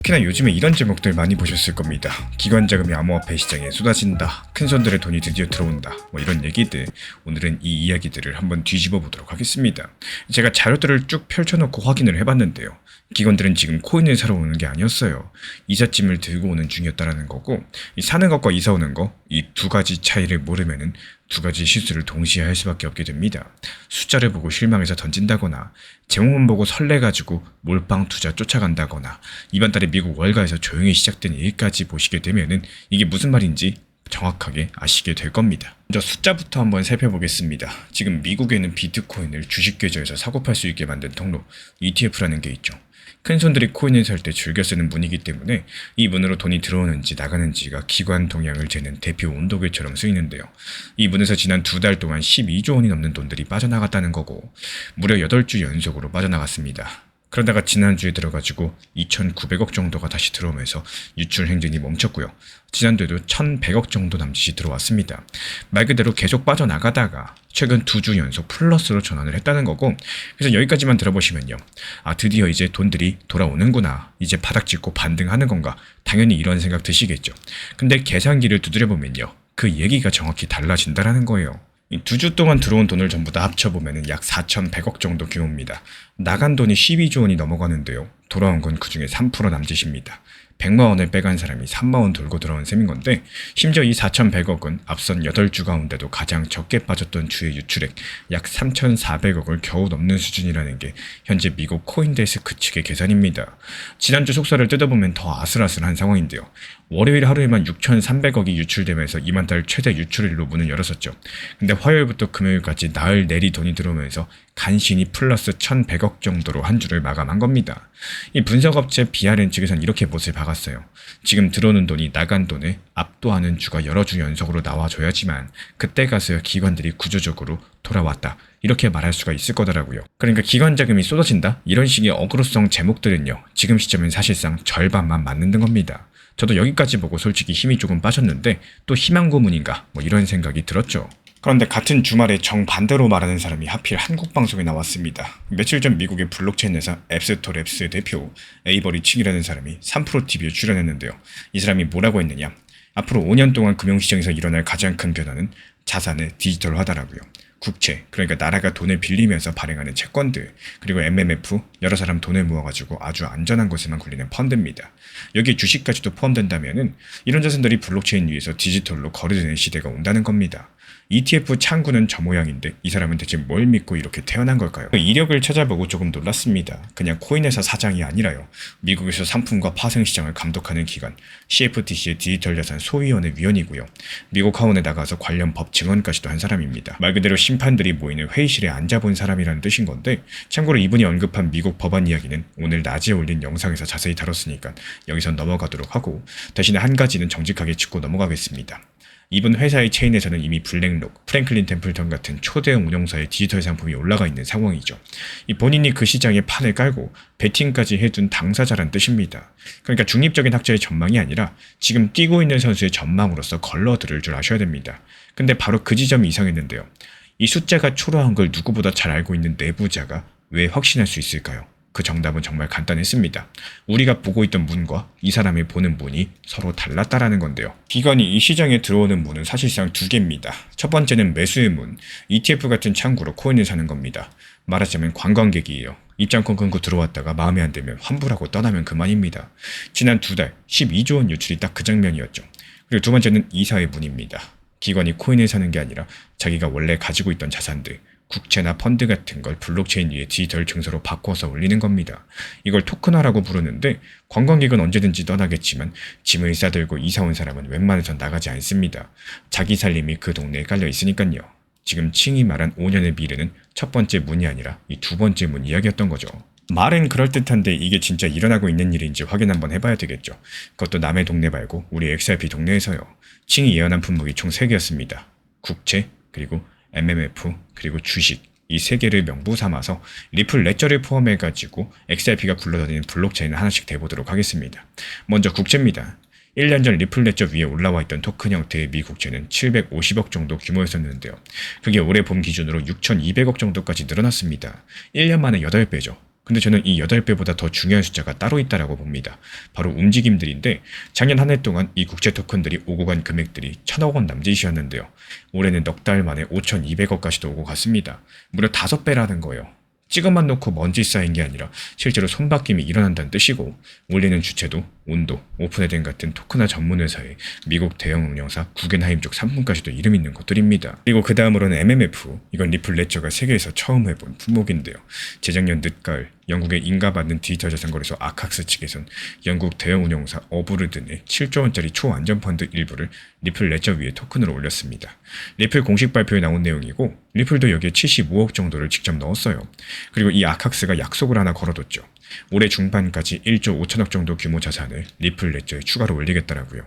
특히나 요즘에 이런 제목들 많이 보셨을 겁니다. 기관 자금이 암호화폐 시장에 쏟아진다. 큰 손들의 돈이 드디어 들어온다. 뭐 이런 얘기들. 오늘은 이 이야기들을 한번 뒤집어 보도록 하겠습니다. 제가 자료들을 쭉 펼쳐놓고 확인을 해봤는데요. 기관들은 지금 코인을 사러 오는 게 아니었어요. 이삿짐을 들고 오는 중이었다라는 거고, 이 사는 것과 이사 오는 거, 이 두 가지 차이를 모르면은 두 가지 실수를 동시에 할 수밖에 없게 됩니다. 숫자를 보고 실망해서 던진다거나, 제목만 보고 설레가지고 몰빵 투자 쫓아간다거나, 이번 달에 미국 월가에서 조용히 시작된 일까지 보시게 되면은 이게 무슨 말인지 정확하게 아시게 될 겁니다. 먼저 숫자부터 한번 살펴보겠습니다. 지금 미국에는 비트코인을 주식 계좌에서 사고 팔 수 있게 만든 통로 ETF라는 게 있죠. 큰 손들이 코인을 살 때 즐겨 쓰는 문이기 때문에 이 문으로 돈이 들어오는지 나가는지가 기관 동향을 재는 대표 온도계처럼 쓰이는데요. 이 문에서 지난 2달 동안 12조 원이 넘는 돈들이 빠져나갔다는 거고 무려 8주 연속으로 빠져나갔습니다. 그러다가 지난주에 들어가지고 2,900억 정도가 다시 들어오면서 유출 행진이 멈췄고요. 지난주에도 1,100억 정도 남짓이 들어왔습니다. 말 그대로 계속 빠져나가다가 최근 2주 연속 플러스로 전환을 했다는 거고, 그래서 여기까지만 들어보시면요. 아, 드디어 이제 돈들이 돌아오는구나. 이제 바닥 짚고 반등하는 건가. 당연히 이런 생각 드시겠죠. 근데 계산기를 두드려보면요. 그 얘기가 정확히 달라진다라는 거예요. 2주 동안 들어온 돈을 전부 다 합쳐보면 약 4,100억 정도 규모입니다. 나간 돈이 12조 원이 넘어가는데요. 돌아온 건 그중에 3% 남짓입니다. 100만 원을 빼간 사람이 3만 원 돌고 들어온 셈인 건데, 심지어 이 4,100억은 앞선 8주 가운데도 가장 적게 빠졌던 주의 유출액 약 3,400억을 겨우 넘는 수준이라는 게 현재 미국 코인데스크 측의 계산입니다. 지난주 속사를 뜯어보면 더 아슬아슬한 상황인데요. 월요일 하루에만 6,300억이 유출되면서 이번 달 최대 유출일로 문을 열었었죠. 근데 화요일부터 금요일까지 나흘 내리 돈이 들어오면서 간신히 플러스 1,100억 정도로 한 주를 마감한 겁니다. 이 분석업체 BRN 측에선 이렇게 못을 박았어요. 지금 들어오는 돈이 나간 돈을 압도하는 주가 여러 주 연속으로 나와줘야지만 그때 가서야 기관들이 구조적으로 돌아왔다. 이렇게 말할 수가 있을 거더라고요. 그러니까 기관 자금이 쏟아진다? 이런 식의 어그로성 제목들은요. 지금 시점엔 사실상 절반만 맞는 겁니다. 저도 여기까지 보고 솔직히 힘이 조금 빠졌는데 또 희망 고문인가 뭐 이런 생각이 들었죠. 그런데 같은 주말에 정반대로 말하는 사람이 하필 한국 방송에 나왔습니다. 며칠 전 미국의 블록체인 회사 앱스토랩스의 대표 에이버리 칭이라는 사람이 3프로TV에 출연했는데요. 이 사람이 뭐라고 했느냐. 앞으로 5년 동안 금융시장에서 일어날 가장 큰 변화는 자산을 디지털화하다라고요. 국채, 그러니까 나라가 돈을 빌리면서 발행하는 채권들, 그리고 MMF, 여러 사람 돈을 모아가지고 아주 안전한 곳에만 굴리는 펀드입니다. 여기에 주식까지도 포함된다면은 이런 자산들이 블록체인 위에서 디지털로 거래되는 시대가 온다는 겁니다. ETF 창구는 저 모양인데 이 사람은 대체 뭘 믿고 이렇게 태어난 걸까요? 이력을 찾아보고 조금 놀랐습니다. 그냥 코인회사 사장이 아니라요. 미국에서 상품과 파생시장을 감독하는 기관 CFTC의 디지털 자산 소위원회 위원이고요. 미국 하원에 나가서 관련 법 증언까지도 한 사람입니다. 말 그대로 심판들이 모이는 회의실에 앉아본 사람이라는 뜻인 건데, 참고로 이분이 언급한 미국 법안 이야기는 오늘 낮에 올린 영상에서 자세히 다뤘으니까 여기서 넘어가도록 하고, 대신에 한 가지는 정직하게 짚고 넘어가겠습니다. 이번 회사의 체인에서는 이미 블랙록, 프랭클린 템플턴 같은 초대형 운영사의 디지털 상품이 올라가 있는 상황이죠. 이 본인이 그 시장에 판을 깔고 베팅까지 해둔 당사자란 뜻입니다. 그러니까 중립적인 학자의 전망이 아니라 지금 뛰고 있는 선수의 전망으로서 걸러들을 줄 아셔야 됩니다. 근데 바로 그 지점이 이상했는데요. 이 숫자가 초라한 걸 누구보다 잘 알고 있는 내부자가 왜 확신할 수 있을까요? 그 정답은 정말 간단했습니다. 우리가 보고 있던 문과 이 사람이 보는 문이 서로 달랐다라는 건데요. 기관이 이 시장에 들어오는 문은 사실상 두 개입니다. 첫 번째는 매수의 문, ETF 같은 창구로 코인을 사는 겁니다. 말하자면 관광객이에요. 입장권 끊고 들어왔다가 마음에 안 들면 환불하고 떠나면 그만입니다. 지난 2달 12조 원 유출이 딱 그 장면이었죠. 그리고 두 번째는 이사의 문입니다. 기관이 코인을 사는 게 아니라 자기가 원래 가지고 있던 자산들, 국채나 펀드 같은 걸 블록체인 위에 디지털 증서로 바꿔서 올리는 겁니다. 이걸 토큰화라고 부르는데, 관광객은 언제든지 떠나겠지만 짐을 싸들고 이사 온 사람은 웬만해선 나가지 않습니다. 자기 살림이 그 동네에 깔려 있으니까요. 지금 칭이 말한 5년의 미래는 첫 번째 문이 아니라 이 두 번째 문 이야기였던 거죠. 말은 그럴듯한데 이게 진짜 일어나고 있는 일인지 확인 한번 해봐야 되겠죠. 그것도 남의 동네 말고 우리 XRP 동네에서요. 칭이 예언한 품목이 총 3개였습니다. 국채, 그리고 MMF, 그리고 주식, 이 3개를 명부 삼아서 리플 레저를 포함해가지고 XRP가 굴러다니는 블록체인을 하나씩 대보도록 하겠습니다. 먼저 국채입니다. 1년 전 리플 레저 위에 올라와 있던 토큰 형태의 미 국채는 750억 정도 규모였었는데요. 그게 올해 봄 기준으로 6,200억 정도까지 늘어났습니다. 1년 만에 8배죠. 근데 저는 이 8배보다 더 중요한 숫자가 따로 있다라고 봅니다. 바로 움직임들인데 작년 한 해 동안 이 국제 토큰들이 오고 간 금액들이 1,000억 원 남짓이었는데요. 올해는 넉 달 만에 5,200억까지도 오고 갔습니다. 무려 5배라는 거예요. 찍어만 놓고 먼지 쌓인 게 아니라 실제로 손바뀜이 일어난다는 뜻이고, 올리는 주체도 온도, 오픈헤덴 같은 토크나 전문 회사의 미국 대형 운영사 구겐하임 쪽 상품까지도 이름 있는 것들입니다. 그리고 그 다음으로는 MMF, 이건 리플 레저가 세계에서 처음 해본 품목인데요. 재작년 늦가을 영국의 인가받는 디지털 자산 거래소 아칵스 측에선 영국 대형 운영사 어브르드 내 7조 원짜리 초안전 펀드 일부를 리플 레저 위에 토큰으로 올렸습니다. 리플 공식 발표에 나온 내용이고, 리플도 여기에 75억 정도를 직접 넣었어요. 그리고 이 아칵스가 약속을 하나 걸어뒀죠. 올해 중반까지 1조 5천억 정도 규모 자산을 리플 레저에 추가로 올리겠다라고요.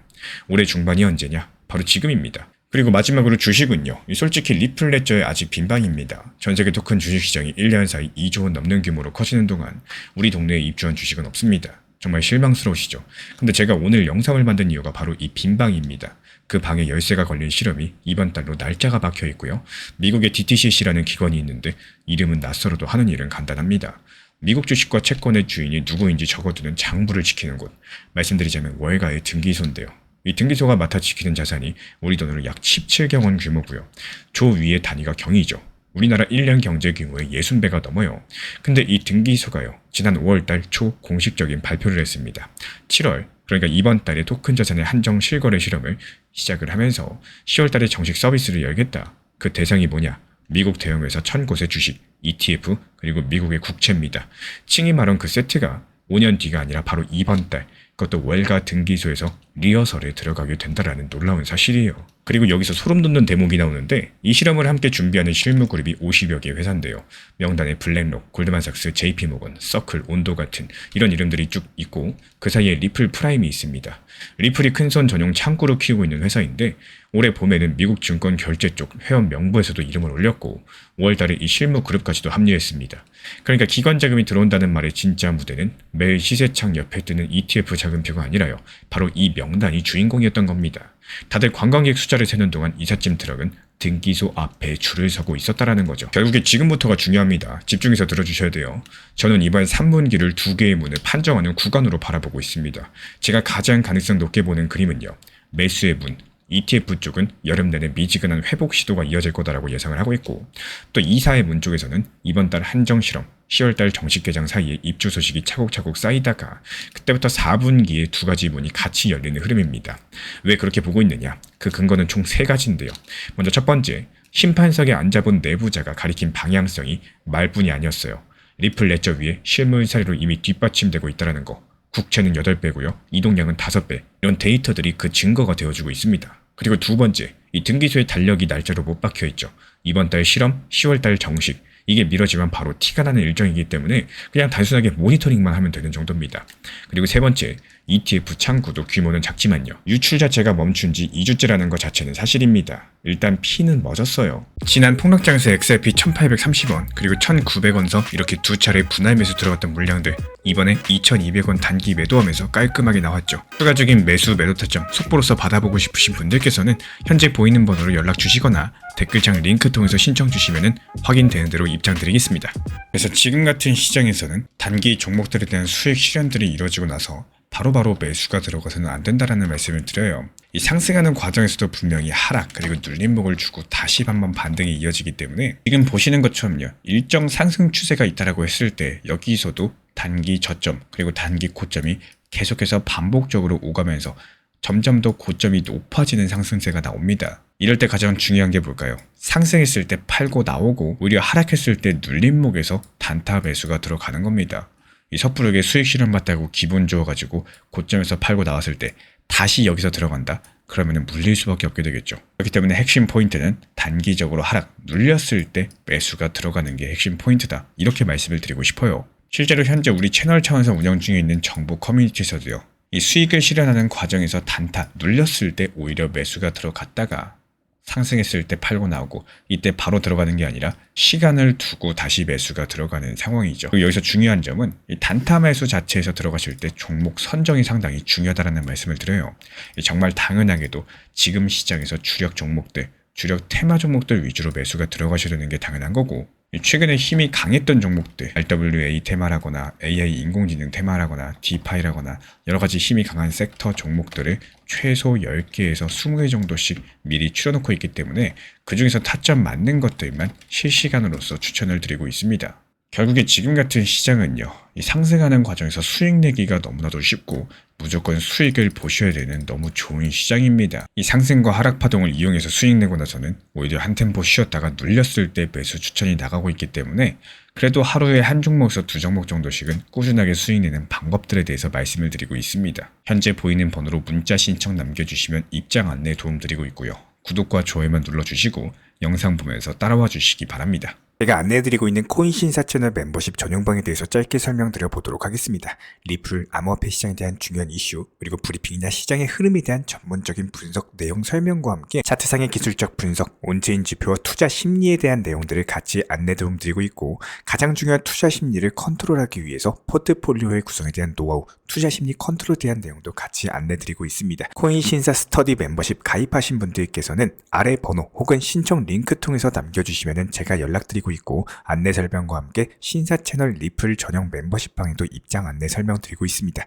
올해 중반이 언제냐? 바로 지금입니다. 그리고 마지막으로 주식은요. 솔직히 리플 레저의 아직 빈방입니다. 전세계 토큰 주식시장이 1년 사이 2조 원 넘는 규모로 커지는 동안 우리 동네에 입주한 주식은 없습니다. 정말 실망스러우시죠? 근데 제가 오늘 영상을 만든 이유가 바로 이 빈방입니다. 그 방에 열쇠가 걸린 실험이 이번 달로 날짜가 박혀 있고요. 미국의 DTCC라는 기관이 있는데 이름은 낯설어도 하는 일은 간단합니다. 미국 주식과 채권의 주인이 누구인지 적어두는 장부를 지키는 곳. 말씀드리자면 월가의 등기소인데요. 이 등기소가 맡아 지키는 자산이 우리 돈으로 약 17경 원 규모고요. 조 위의 단위가 경이죠. 우리나라 1년 경제 규모의 60배가 넘어요. 근데 이 등기소가요. 지난 5월달 초 공식적인 발표를 했습니다. 7월, 그러니까 이번 달에 토큰 자산의 한정 실거래 실험을 시작을 하면서 10월달에 정식 서비스를 열겠다. 그 대상이 뭐냐? 미국 대형회사 1000곳의 주식, ETF, 그리고 미국의 국채입니다. 칭이 말한 그 세트가 5년 뒤가 아니라 바로 이번 달, 그것도 월가 등기소에서 리허설에 들어가게 된다라는 놀라운 사실이에요. 그리고 여기서 소름 돋는 대목이 나오는데, 이 실험을 함께 준비하는 실무 그룹이 50여 개의 회사인데요. 명단에 블랙록, 골드만삭스, JP모건, 서클, 온도 같은 이런 이름들이 쭉 있고, 그 사이에 리플 프라임이 있습니다. 리플이 큰손 전용 창구로 키우고 있는 회사인데, 올해 봄에는 미국 증권 결제 쪽 회원 명부에서도 이름을 올렸고, 5월달에 이 실무 그룹까지도 합류했습니다. 그러니까 기관 자금이 들어온다는 말의 진짜 무대는 매일 시세창 옆에 뜨는 ETF 자금표가 아니라요. 바로 이 명단이 주인공이었던 겁니다. 다들 관광객 숫자를 세는 동안 이삿짐 트럭은 등기소 앞에 줄을 서고 있었다라는 거죠. 결국에 지금부터가 중요합니다. 집중해서 들어주셔야 돼요. 저는 이번 3분기를 2개의 문을 판정하는 구간으로 바라보고 있습니다. 제가 가장 가능성 높게 보는 그림은요. 매수의 문, ETF 쪽은 여름 내내 미지근한 회복 시도가 이어질 거다라고 예상을 하고 있고, 또 2사의 문 쪽에서는 이번 달 한정 실험, 10월달 정식 개장 사이에 입주 소식이 차곡차곡 쌓이다가 그때부터 4분기에 2가지 문이 같이 열리는 흐름입니다. 왜 그렇게 보고 있느냐? 그 근거는 총 3가지인데요. 먼저 첫 번째, 심판석에 앉아본 내부자가 가리킨 방향성이 말뿐이 아니었어요. 리플 레저 위에 실물 사례로 이미 뒷받침되고 있다는 거. 국채는 8배고요. 이동량은 5배. 이런 데이터들이 그 증거가 되어주고 있습니다. 그리고 두 번째, 이 등기소의 달력이 날짜로 못 박혀있죠. 이번 달 실험, 10월달 정식. 이게 미뤄지면 바로 티가 나는 일정이기 때문에 그냥 단순하게 모니터링만 하면 되는 정도입니다. 그리고 세 번째, ETF 창구도 규모는 작지만요. 유출 자체가 멈춘 지 2주째라는 것 자체는 사실입니다. 일단 P는 멎었어요. 지난 폭락장에서 XRP 1830원 그리고 1900원서 이렇게 두 차례 분할 매수 들어갔던 물량들, 이번에 2200원 단기 매도하면서 깔끔하게 나왔죠. 추가적인 매수 매도 타점 속보로서 받아보고 싶으신 분들께서는 현재 보이는 번호로 연락 주시거나 댓글창 링크 통해서 신청 주시면 확인되는 대로 입장 드리겠습니다. 그래서 지금 같은 시장에서는 단기 종목들에 대한 수익 실현들이 이루어지고 나서 바로바로 매수가 들어가서는 안 된다라는 말씀을 드려요. 이 상승하는 과정에서도 분명히 하락 그리고 눌림목을 주고 다시 한번 반등이 이어지기 때문에 지금 보시는 것처럼요. 일정 상승 추세가 있다라고 했을 때 여기서도 단기 저점 그리고 단기 고점이 계속해서 반복적으로 오가면서 점점 더 고점이 높아지는 상승세가 나옵니다. 이럴 때 가장 중요한 게 뭘까요? 상승했을 때 팔고 나오고 오히려 하락했을 때 눌림목에서 단타 매수가 들어가는 겁니다. 이 섣부르게 수익 실현 받다고 기분 좋아가지고 고점에서 팔고 나왔을 때 다시 여기서 들어간다? 그러면 물릴 수밖에 없게 되겠죠. 그렇기 때문에 핵심 포인트는 단기적으로 하락, 눌렸을 때 매수가 들어가는 게 핵심 포인트다. 이렇게 말씀을 드리고 싶어요. 실제로 현재 우리 채널 차원에서 운영 중에 있는 정보 커뮤니티에서도요. 이 수익을 실현하는 과정에서 단타, 눌렸을 때 오히려 매수가 들어갔다가 상승했을 때 팔고 나오고 이때 바로 들어가는 게 아니라 시간을 두고 다시 매수가 들어가는 상황이죠. 그리고 여기서 중요한 점은 이 단타 매수 자체에서 들어가실 때 종목 선정이 상당히 중요하다는 말씀을 드려요. 정말 당연하게도 지금 시장에서 주력 종목들 주력 테마 종목들 위주로 매수가 들어가셔야 되는 게 당연한 거고, 최근에 힘이 강했던 종목들, RWA 테마라거나 AI 인공지능 테마라거나 디파이라거나 여러 가지 힘이 강한 섹터 종목들을 최소 10개에서 20개 정도씩 미리 추려놓고 있기 때문에 그 중에서 타점 맞는 것들만 실시간으로서 추천을 드리고 있습니다. 결국에 지금 같은 시장은요, 이 상승하는 과정에서 수익 내기가 너무나도 쉽고 무조건 수익을 보셔야 되는 너무 좋은 시장입니다. 이 상승과 하락 파동을 이용해서 수익 내고 나서는 오히려 한 템포 쉬었다가 눌렸을 때 매수 추천이 나가고 있기 때문에 그래도 하루에 한 종목에서 두 종목 정도씩은 꾸준하게 수익 내는 방법들에 대해서 말씀을 드리고 있습니다. 현재 보이는 번호로 문자 신청 남겨주시면 입장 안내에 도움드리고 있고요. 구독과 좋아요만 눌러주시고 영상 보면서 따라와 주시기 바랍니다. 제가 안내해드리고 있는 코인 신사 채널 멤버십 전용방에 대해서 짧게 설명드려 보도록 하겠습니다. 리플, 암호화폐 시장에 대한 중요한 이슈, 그리고 브리핑이나 시장의 흐름에 대한 전문적인 분석 내용 설명과 함께 차트상의 기술적 분석, 온체인 지표와 투자 심리에 대한 내용들을 같이 안내 도움드리고 있고, 가장 중요한 투자 심리를 컨트롤하기 위해서 포트폴리오의 구성에 대한 노하우, 투자 심리 컨트롤에 대한 내용도 같이 안내드리고 있습니다. 코인 신사 스터디 멤버십 가입하신 분들께서는 아래 번호 혹은 신청 링크 통해서 남겨주시면 제가 연락드리고 있고, 안내 설명과 함께 신사 채널 리플 전용 멤버십 방에도 입장 안내 설명드리고 있습니다.